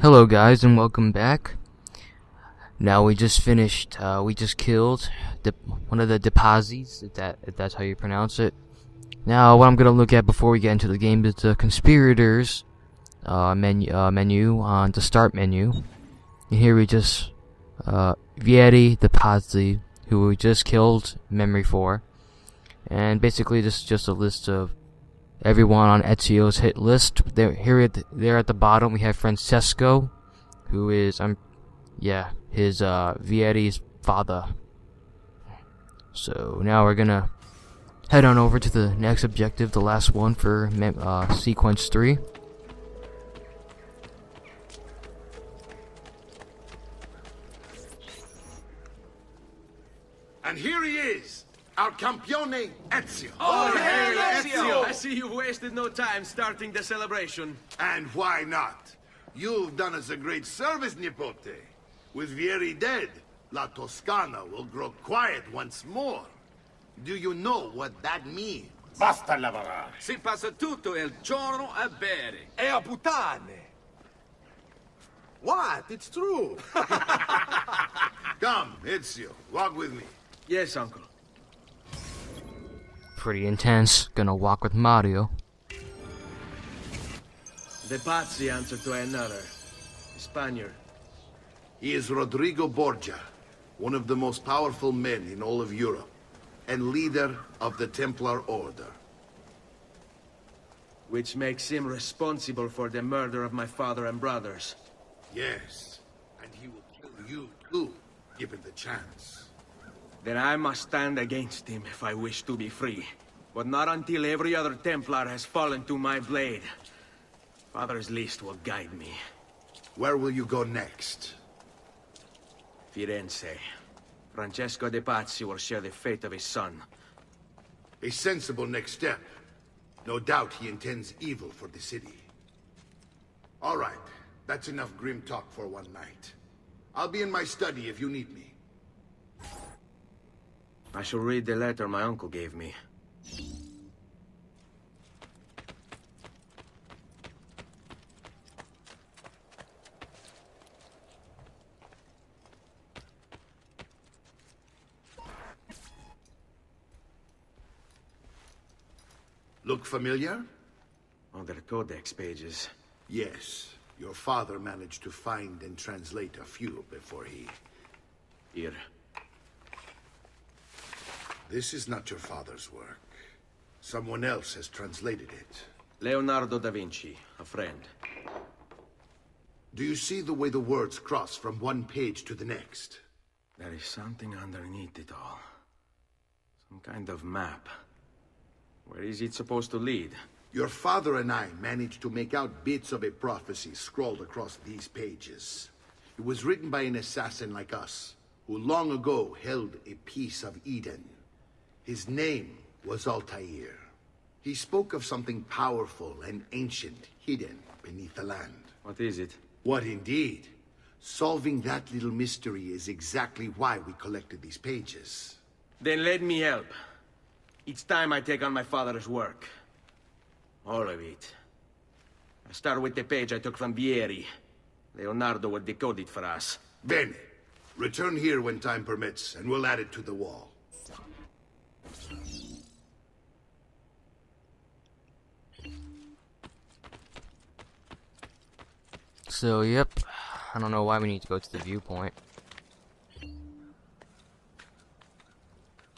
Hello guys and welcome back. Now we just finished, we just killed one of the Depazis, if that's how you pronounce it. Now what I'm gonna look at before we get into the game is the conspirators menu on the start menu. And here we just, Vieri Depazi, who we just killed memory for. And basically this is just a list of everyone on Ezio's hit list. There at the bottom we have Francesco, who is his Vieri's father. So now we're gonna head on over to the next objective, the last one for sequence 3. And here he is, our campione Ezio. Oh, hey, Ezio! I see you wasted no time starting the celebration. And why not? You've done us a great service, Nipote. With Vieri dead, La Toscana will grow quiet once more. Do you know what that means? Basta lavorare. Si passa tutto il giorno a bere. E a puttane. What? It's true. Come, Ezio, walk with me. Yes, uncle. Pretty intense. Gonna walk with Mario. The Pazzi answer to another. Spaniard. He is Rodrigo Borgia, one of the most powerful men in all of Europe, and leader of the Templar Order. Which makes him responsible for the murder of my father and brothers. Yes, and he will kill you too, given the chance. Then I must stand against him if I wish to be free. But not until every other Templar has fallen to my blade. Father's list will guide me. Where will you go next? Firenze. Francesco de Pazzi will share the fate of his son. A sensible next step. No doubt he intends evil for the city. All right, that's enough grim talk for one night. I'll be in my study if you need me. I shall read the letter my uncle gave me. Look familiar? On their codex pages. Yes. Your father managed to find and translate a few before he... Here. This is not your father's work. Someone else has translated it. Leonardo da Vinci, a friend. Do you see the way the words cross from one page to the next? There is something underneath it all. Some kind of map. Where is it supposed to lead? Your father and I managed to make out bits of a prophecy scrawled across these pages. It was written by an assassin like us, who long ago held a piece of Eden. His name was Altair. He spoke of something powerful and ancient hidden beneath the land. What is it? What indeed? Solving that little mystery is exactly why we collected these pages. Then let me help. It's time I take on my father's work. All of it. I start with the page I took from Vieri. Leonardo will decode it for us. Bene. Return here when time permits, and we'll add it to the wall. So yep, I don't know why we need to go to the viewpoint.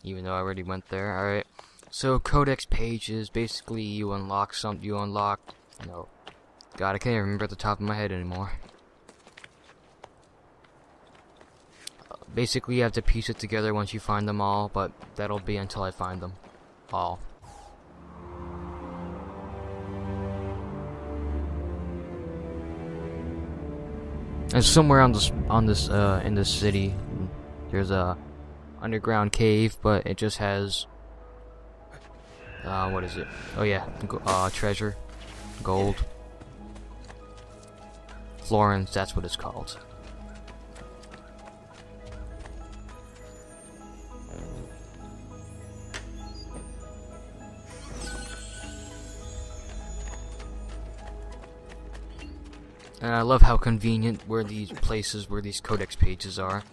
Even though I already went there. Alright. So codex pages, basically you unlock no. God, I can't even remember at the top of my head anymore. Basically you have to piece it together once you find them all, but that'll be until I find them all. And somewhere in this city, there's a underground cave, but it just has what is it? Oh yeah, treasure, gold, florins. That's what it's called. And I love how convenient where these places where these codex pages are.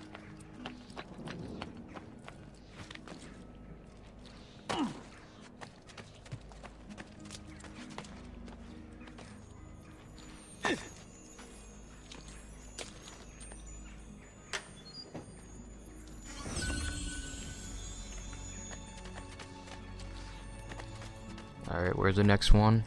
Alright, where's the next one?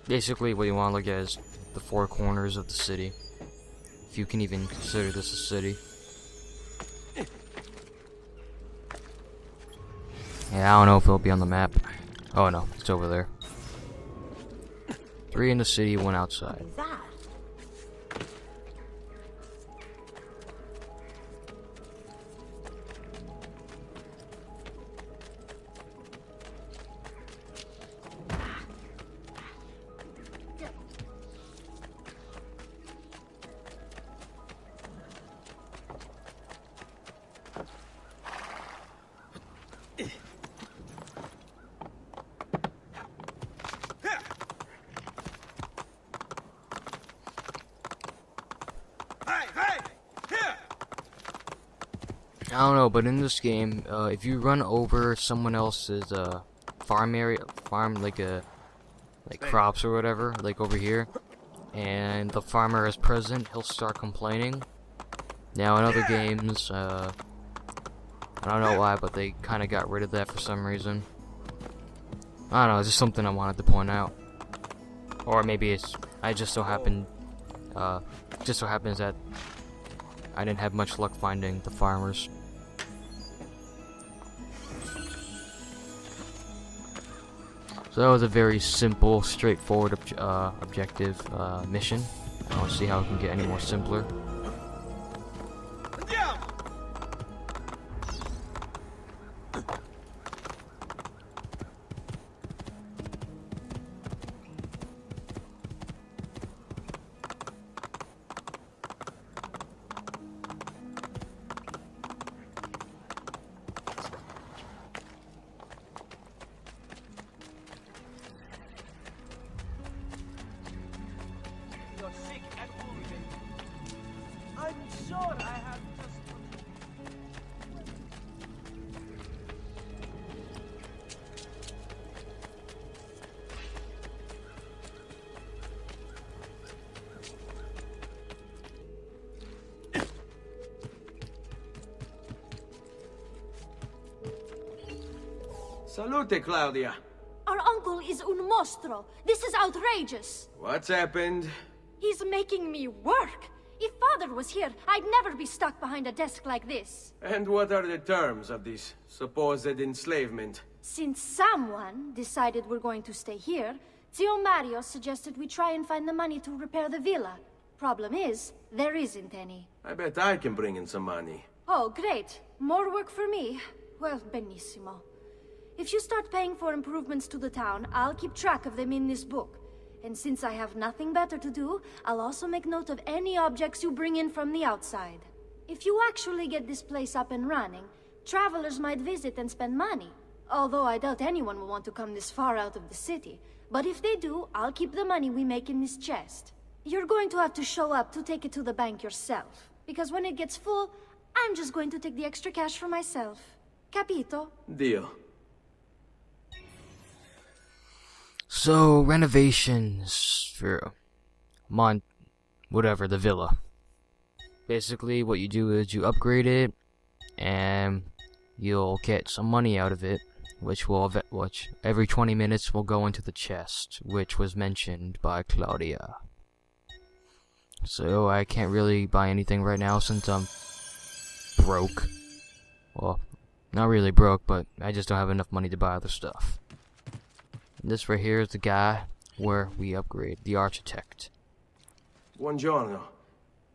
Basically, what you want to look at is the four corners of the city. If you can even consider this a city. Yeah, I don't know if it'll be on the map. Oh no, it's over there. 3 in the city, 1 outside. I don't know, but in this game, if you run over someone else's farm area, like crops or whatever, like over here, and the farmer is present, he'll start complaining. Now in other games, I don't know why, but they kind of got rid of that for some reason. I don't know, it's just something I wanted to point out. Or maybe it's just so happens that I didn't have much luck finding the farmers. So that was a very simple, straightforward objective mission. I don't see how it can get any more simpler. I'm sure I have just... Salute, Claudia. Our uncle is un mostro. This is outrageous. What's happened? He's making me work. If Father was here, I'd never be stuck behind a desk like this. And what are the terms of this supposed enslavement? Since someone decided we're going to stay here, Zio Mario suggested we try and find the money to repair the villa. Problem is, there isn't any. I bet I can bring in some money. Oh, great. More work for me. Well, benissimo. If you start paying for improvements to the town, I'll keep track of them in this book. And since I have nothing better to do, I'll also make note of any objects you bring in from the outside. If you actually get this place up and running, travelers might visit and spend money. Although I doubt anyone will want to come this far out of the city. But if they do, I'll keep the money we make in this chest. You're going to have to show up to take it to the bank yourself. Because when it gets full, I'm just going to take the extra cash for myself. Capito? Deal. So, renovations for the villa. Basically, what you do is you upgrade it, and you'll get some money out of it, which every 20 minutes will go into the chest, which was mentioned by Claudia. So, I can't really buy anything right now since I'm broke. Well, not really broke, but I just don't have enough money to buy other stuff. This right here is the guy where we upgrade, the architect. Buongiorno.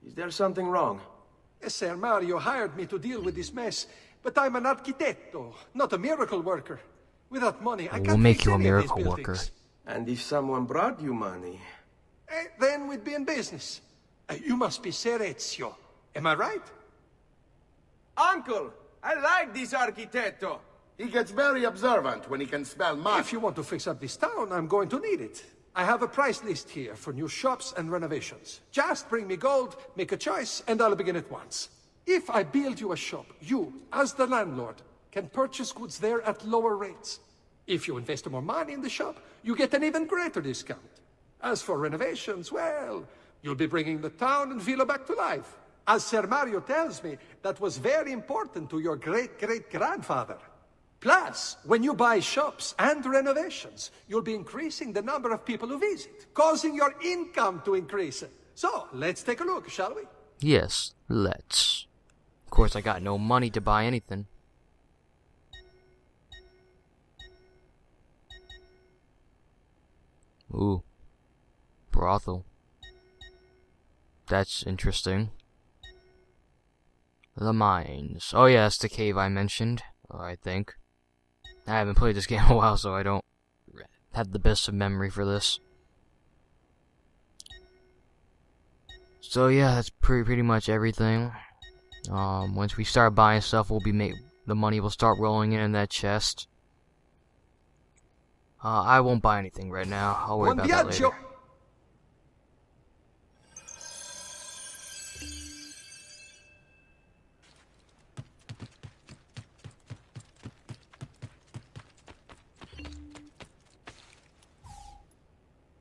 Is there something wrong? Sir Mario hired me to deal with this mess, but I'm an architetto, not a miracle worker. Without money, I We'll can't make fix you a any of these miracle worker. buildings. And if someone brought you money... Then we'd be in business. You must be Serezio. Am I right? Uncle! I like this architetto! He gets very observant when he can smell mud. If you want to fix up this town, I'm going to need it. I have a price list here for new shops and renovations. Just bring me gold, make a choice, and I'll begin at once. If I build you a shop, you, as the landlord, can purchase goods there at lower rates. If you invest more money in the shop, you get an even greater discount. As for renovations, well, you'll be bringing the town and villa back to life. As Sir Mario tells me, that was very important to your great-great-grandfather. Plus, when you buy shops and renovations, you'll be increasing the number of people who visit, causing your income to increase. So, let's take a look, shall we? Yes, let's. Of course, I got no money to buy anything. Ooh. Brothel. That's interesting. The mines. Oh yeah, that's the cave I mentioned, I think. I haven't played this game in a while, so I don't have the best of memory for this. So yeah, that's pretty much everything. Once we start buying stuff, the money will start rolling in that chest. I won't buy anything right now. I'll worry about that later.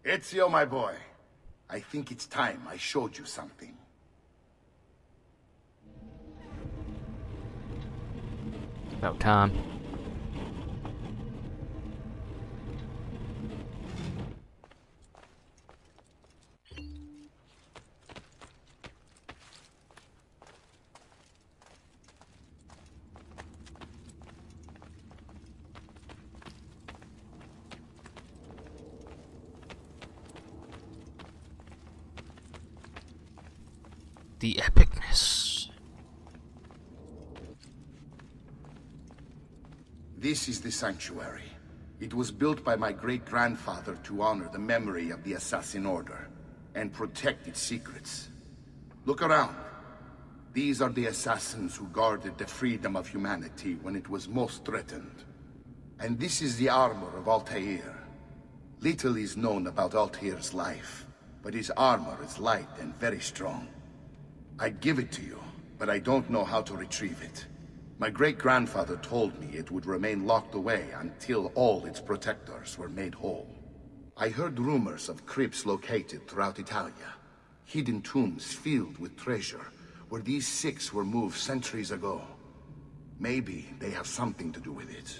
Ezio, my boy. I think it's time I showed you something. About time. The epicness. This is the sanctuary. It was built by my great-grandfather to honor the memory of the Assassin Order and protect its secrets. Look around. These are the assassins who guarded the freedom of humanity when it was most threatened. And this is the armor of Altair. Little is known about Altair's life, but his armor is light and very strong. I'd give it to you, but I don't know how to retrieve it. My great-grandfather told me it would remain locked away until all its protectors were made whole. I heard rumors of crypts located throughout Italia, hidden tombs filled with treasure, where these six were moved centuries ago. Maybe they have something to do with it.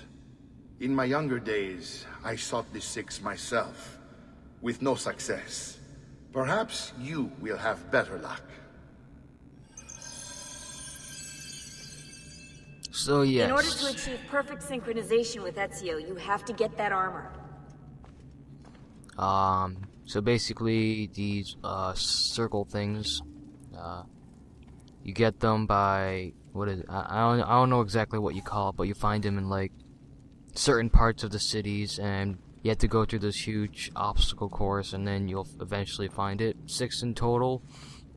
In my younger days, I sought the six myself, with no success. Perhaps you will have better luck. So yes. In order to achieve perfect synchronization with Ezio, you have to get that armor. So basically these circle things, you get them by I don't know exactly what you call it, but you find them in like certain parts of the cities, and you have to go through this huge obstacle course, and then you'll eventually find it. 6 in total.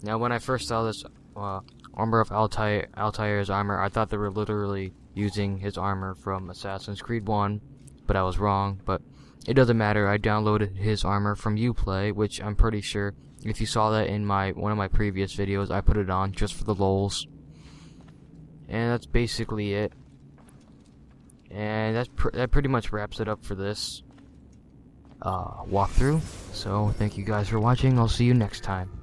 Now, when I first saw this armor of Altair's armor, I thought they were literally using his armor from Assassin's Creed 1, but I was wrong. But it doesn't matter. I downloaded his armor from Uplay, which I'm pretty sure, if you saw that in one of my previous videos, I put it on just for the lols. And that's basically it. And that pretty much wraps it up for this walkthrough. So thank you guys for watching. I'll see you next time.